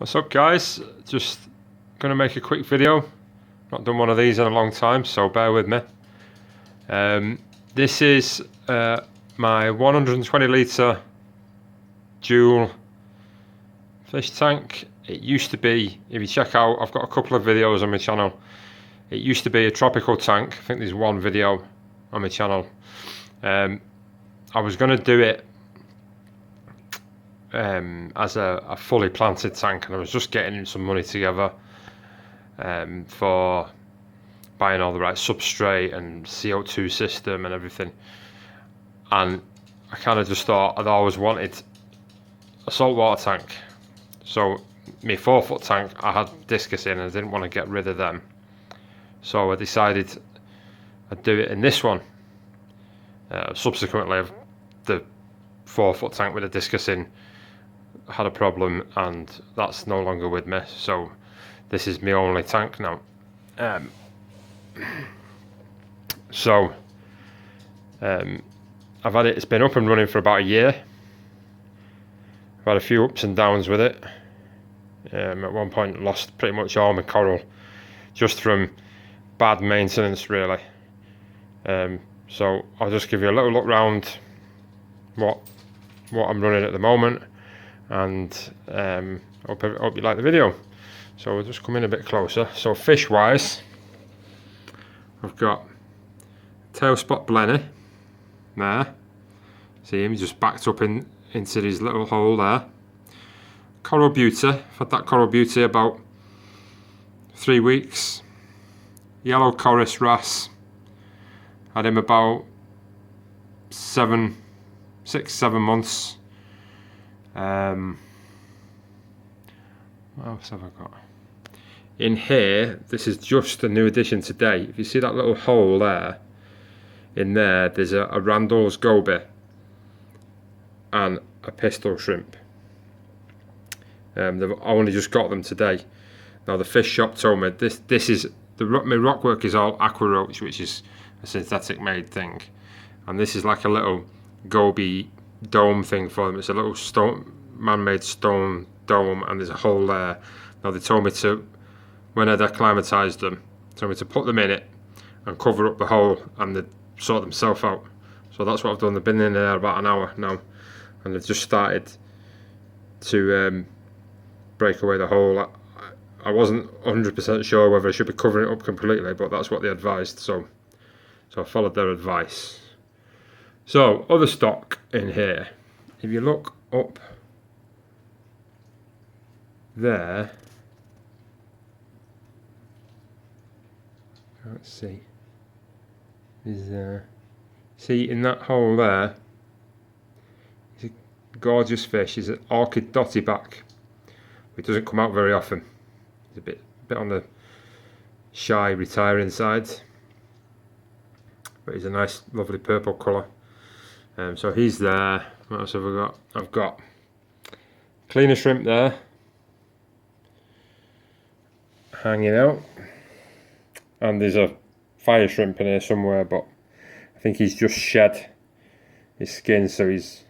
What's up guys, just gonna make a quick video. Not done one of these in a long time, so bear with me. This is my 120 litre dual fish tank. It used to be, if you check out, I've got a couple of videos on my channel. It used to be a tropical tank. I think there's one video on my channel. I was gonna do it as a fully planted tank, and I was just getting some money together for buying all the right substrate and CO2 system and everything. And I kind of just thought I'd always wanted a saltwater tank. So my 4-foot tank, I had discus in and I didn't want to get rid of them. So I decided I'd do it in this one. Subsequently, the 4-foot tank with the discus in had a problem, and that's no longer with me, so this is my only tank now. I've had it, it's been up and running for about a year. I've had a few ups and downs with it. At one point lost pretty much all my coral just from bad maintenance, really. So I'll just give you a little look round what I'm running at the moment, and hope you like the video. So we'll just come in a bit closer. So fish wise, I've got tail spot blenny there. See him, he just backed up into his little hole there. Coral beauty, I've had that coral beauty about 3 weeks. Yellow chorus wrasse, had him about 6-7 months. What else have I got? In here, this is just a new addition today. If you see that little hole there, in there's a Randall's goby and a pistol shrimp. They've only just got them today. Now the fish shop told me this is my rockwork is all aqua roach, which is a synthetic made thing, and this is like a little goby dome thing for them. It's a little stone, man-made stone dome, and there's a hole there. Now they told me to, when I'd acclimatized them, told me to put them in it and cover up the hole, and they'd sort themselves out. So that's what I've done. They've been in there about an hour now, and they've just started to break away the hole. I wasn't 100% sure whether I should be covering it up completely, but that's what they advised, so I followed their advice. So, other stock in here, if you look up there, let's see, see in that hole there, it's a gorgeous fish. He's an orchid dotty back. It doesn't come out very often. He's a bit on the shy, retiring side, but he's a nice, lovely purple colour. So he's there. What else have I got? I've got cleaner shrimp there, hanging out, and there's a fire shrimp in here somewhere, but I think he's just shed his skin, so he's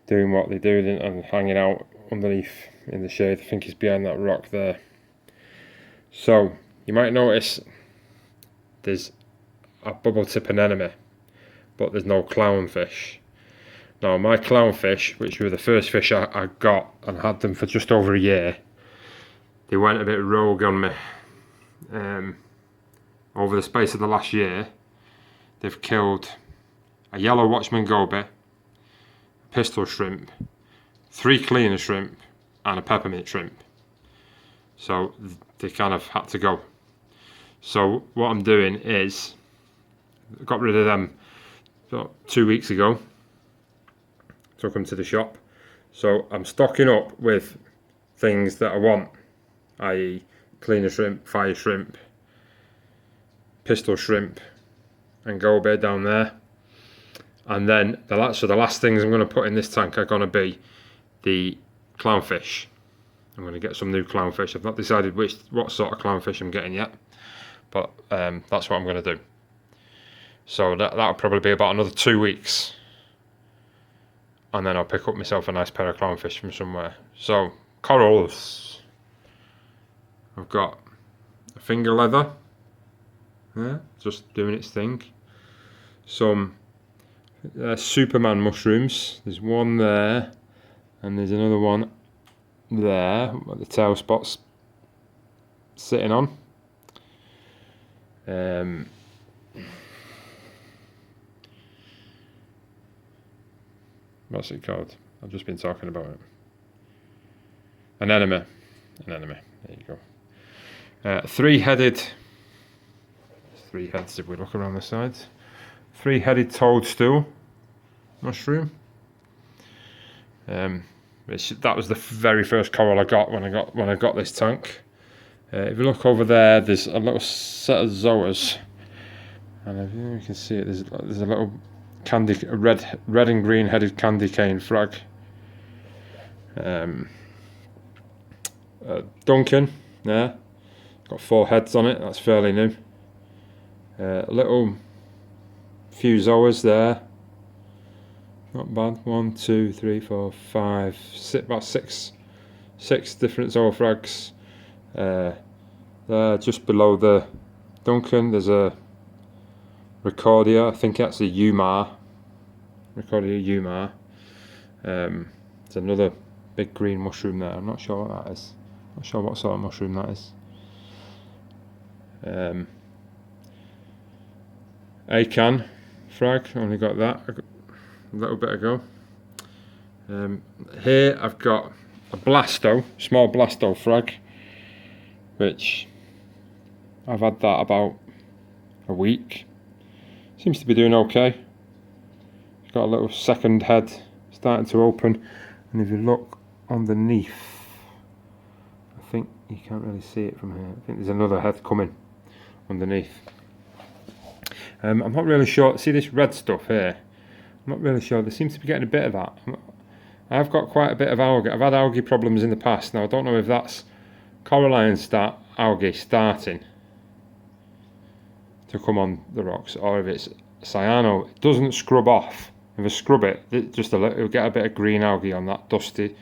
doing what they do and hanging out underneath in the shade. I think he's behind that rock there. So you might notice there's a bubble tip anemone, but there's no clownfish. Now my clownfish, which were the first fish I got, and had them for just over a year, they went a bit rogue on me. Over the space of the last year, they've killed a yellow watchman goby, a pistol shrimp, 3 cleaner shrimp, and a peppermint shrimp. So they kind of had to go. So what I'm doing is, I got rid of them about 2 weeks ago, took them to the shop. So I'm stocking up with things that I want, i.e. cleaner shrimp, fire shrimp, pistol shrimp, and goby down there. And then the last things I'm going to put in this tank are going to be the clownfish. I'm going to get some new clownfish. I've not decided what sort of clownfish I'm getting yet, but that's what I'm going to do. So that'll probably be about another 2 weeks, and then I'll pick up myself a nice pair of clownfish from somewhere. So corals. I've got a finger leather, yeah, just doing its thing. Some Superman mushrooms. There's one there, and there's another one there, what the tail spot's sitting on. What's it called? I've just been talking about it. Anemone. There you go. Three-headed. Three heads if we look around the sides. Three-headed toadstool mushroom. That was the very first coral I got when I got this tank. If you look over there, there's a little set of zoas, and if you can see it, there's a little red and green headed candy cane frag. Duncan, there, got 4 heads on it. That's fairly new. Little few zoas there. Not bad. 1, 2, 3, 4, 5, 6, about six different zoa frags. There, just below the Duncan, there's a Recordia. I think that's a Umar. Recordia Umar. There's another big green mushroom there. I'm not sure what that is. Not sure what sort of mushroom that is. Acan frag. Only got that a little bit ago. Here I've got a blasto, small blasto frag, which I've had that about a week. Seems to be doing okay. It's got a little second head starting to open, and if you look underneath, I think you can't really see it from here. I think there's another head coming underneath. I'm not really sure. See this red stuff here? I'm not really sure. There seems to be getting a bit of that. I've got quite a bit of algae. I've had algae problems in the past. Now I don't know if that's coralline algae starting to come on the rocks, or if it's cyano. It doesn't scrub off. If I scrub it, it'll get a bit of green algae on that dusty,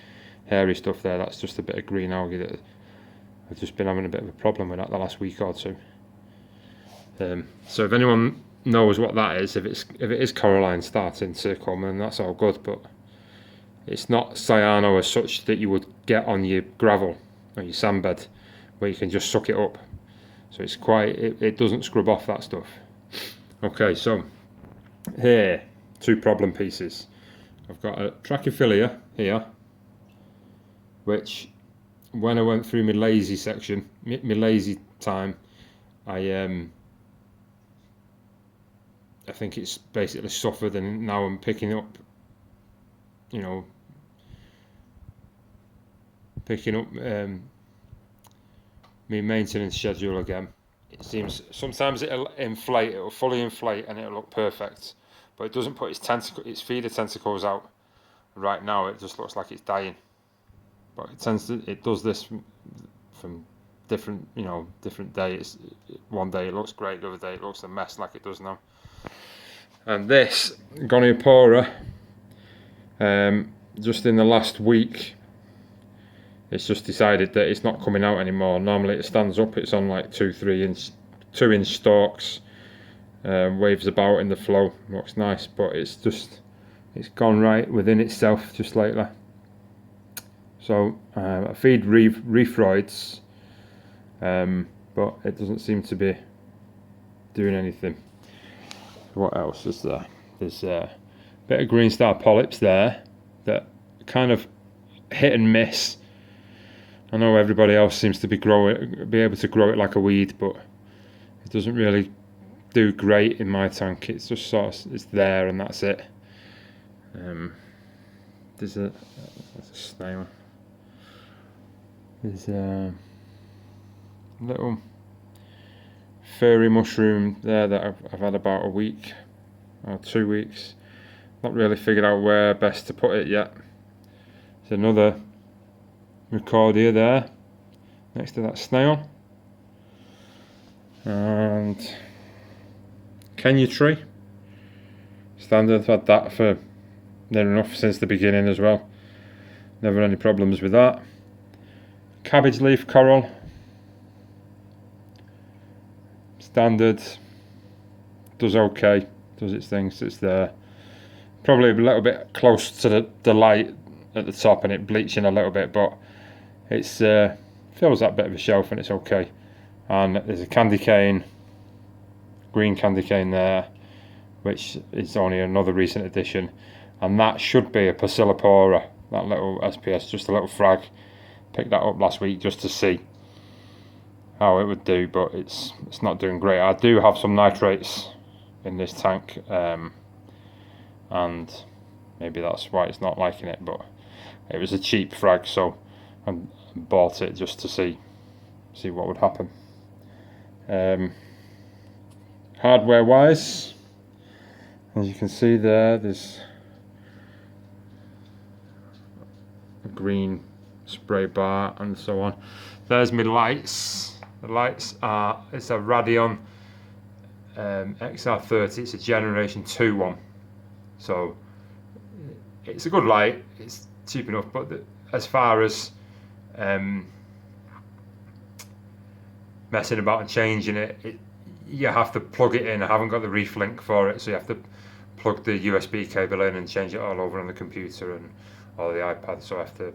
hairy stuff there. That's just a bit of green algae that I've just been having a bit of a problem with that the last week or two. So if anyone knows what that is, if it is coralline starting to come, then that's all good. But it's not cyano as such that you would get on your gravel or your sandbed, where you can just suck it up. So it's it doesn't scrub off that stuff. Okay, so here, 2 problem pieces. I've got a Trachyphilia here, which when I went through my lazy section, my lazy time, I think it's basically suffered, and now I'm picking up my maintenance schedule again. It seems sometimes it'll fully inflate and it'll look perfect, but it doesn't put its feeder tentacles out. Right now it just looks like it's dying, but it does this from different days. One day it looks great, the other day it looks a mess like it does now. And this Goniopora, just in the last week, it's just decided that it's not coming out anymore. Normally it stands up, it's on like 2 inch stalks, waves about in the flow, looks nice, but it's gone right within itself just lately. So I feed reefroids, but it doesn't seem to be doing anything. What else is there? There's a bit of green star polyps there that kind of hit and miss. I know everybody else seems to be able to grow it like a weed, but it doesn't really do great in my tank. It's just it's there and that's it. There's a snail. There's a little furry mushroom there that I've had about a week or 2 weeks. Not really figured out where best to put it yet. There's another Recordia there next to that snail, and Kenya tree standard. I've had that for near enough since the beginning as well. Never any problems with that. cabbage leaf coral, standard, does okay, does its things, it's there. Probably a little bit close to the light at the top and it bleaching a little bit, but it's fills that bit of a shelf and it's okay. And there's a candy cane, green candy cane there, which is only another recent addition, and that should be a Pasillipora, that little SPS, just a little frag. Picked that up last week just to see how it would do, but it's not doing great. I do have some nitrates in this tank, and maybe that's why it's not liking it, but it was a cheap frag, so I bought it just to see what would happen. Hardware wise, as you can see there's a green spray bar and so on. There's my lights. The lights are, it's a Radion XR30, it's a generation 2 one, so it's a good light, it's cheap enough, but as far as messing about and changing it, you have to plug it in. I haven't got the reef link for it, so you have to plug the USB cable in and change it all over on the computer and or the iPad, so I have to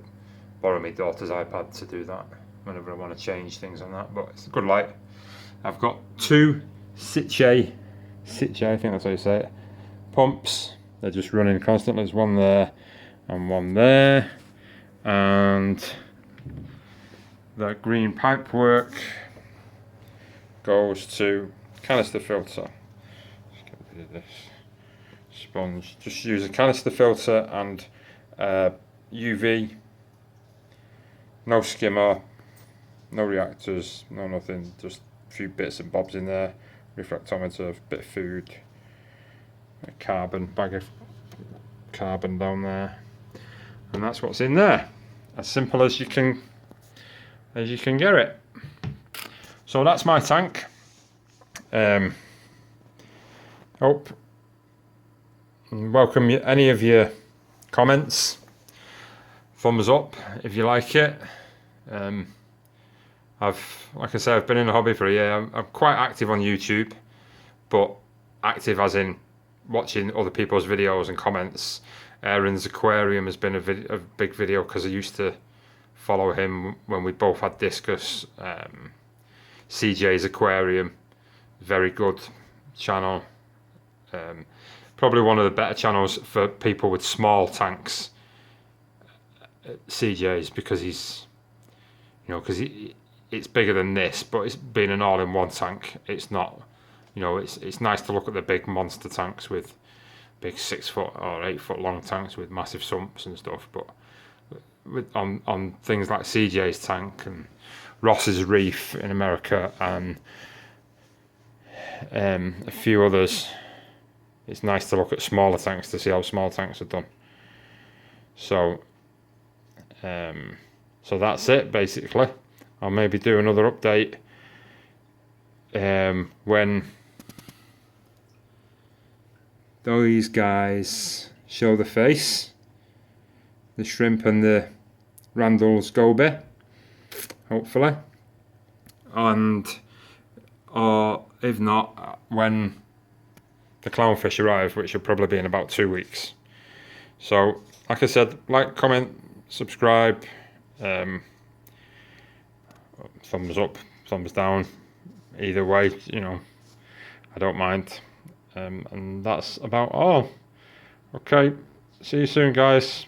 borrow my daughter's iPad to do that whenever I want to change things on that, but it's a good light. I've got two Sitche, I think that's how you say it, pumps. They're just running constantly. There's one there and one there, and the green pipe work goes to canister filter. Just get rid of this sponge. Just use a canister filter and UV, no skimmer, no reactors, no nothing, just a few bits and bobs in there, refractometer, bit of food, a carbon, bag of carbon down there, and that's what's in there. As simple as you can get it. So that's my tank. Hope and welcome any of your comments. Thumbs up if you like it. Like I said, I've been in the hobby for a year. I'm quite active on YouTube, but active as in watching other people's videos and comments. Aaron's aquarium has been a big video because I used to follow him when we both had discus. CJ's aquarium, very good channel. Probably one of the better channels for people with small tanks. CJ's, because he's, it's bigger than this, but it's been an all-in-one tank. It's not, it's nice to look at the big monster tanks with big 6 foot or 8 foot long tanks with massive sumps and stuff, but on things like CJ's tank and Ross's Reef in America and a few others, it's nice to look at smaller tanks to see how small tanks are done. So that's it basically. I'll maybe do another update when these guys show the face, the shrimp and the Randall's goby, hopefully, and or if not, when the clownfish arrive, which will probably be in about 2 weeks. So like I said, like, comment, subscribe, thumbs up, thumbs down, either way, I don't mind. And that's about all. Okay, see you soon guys.